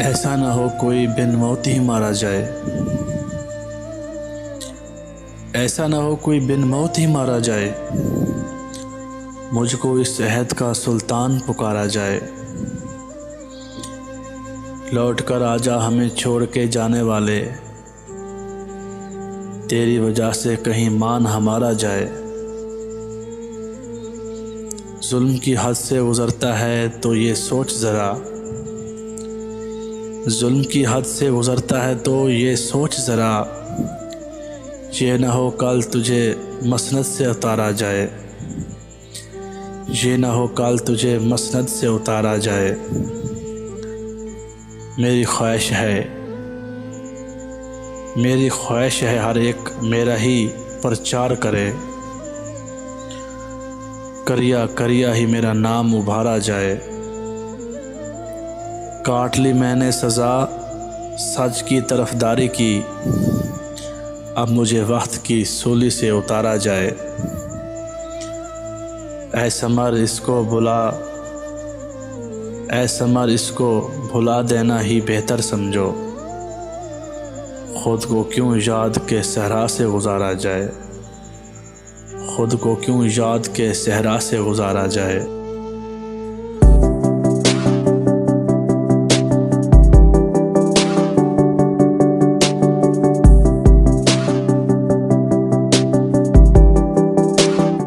ऐसा न हो कोई बिन मौत ही मारा जाए। ऐसा न हो कोई बिन मौत ही मारा जाए। मुझको इस अहद का सुल्तान पुकारा जाए। लौट कर आजा हमें छोड़ के जाने वाले, तेरी वजह से कहीं मान हमारा जाए। जुल्म की हद से गुज़रता है तो ये सोच ज़रा, जुल्म की हद से गुज़रता है तो ये सोच ज़रा, ये न हो कल तुझे मसनद से उतारा जाए। ये न हो कल तुझे मसनद से उतारा जाए। मेरी ख्वाहिश है हर एक मेरा ही प्रचार करे। करिया करिया ही मेरा नाम उभारा जाए। काट ली मैंने सज़ा सच की तरफदारी की, अब मुझे वक्त की सूली से उतारा जाए। ऐ समर इसको भुला देना ही बेहतर समझो। खुद को क्यों याद के सहरा से गुजारा जाए। खुद को क्यों याद के सहरा से गुजारा जाए।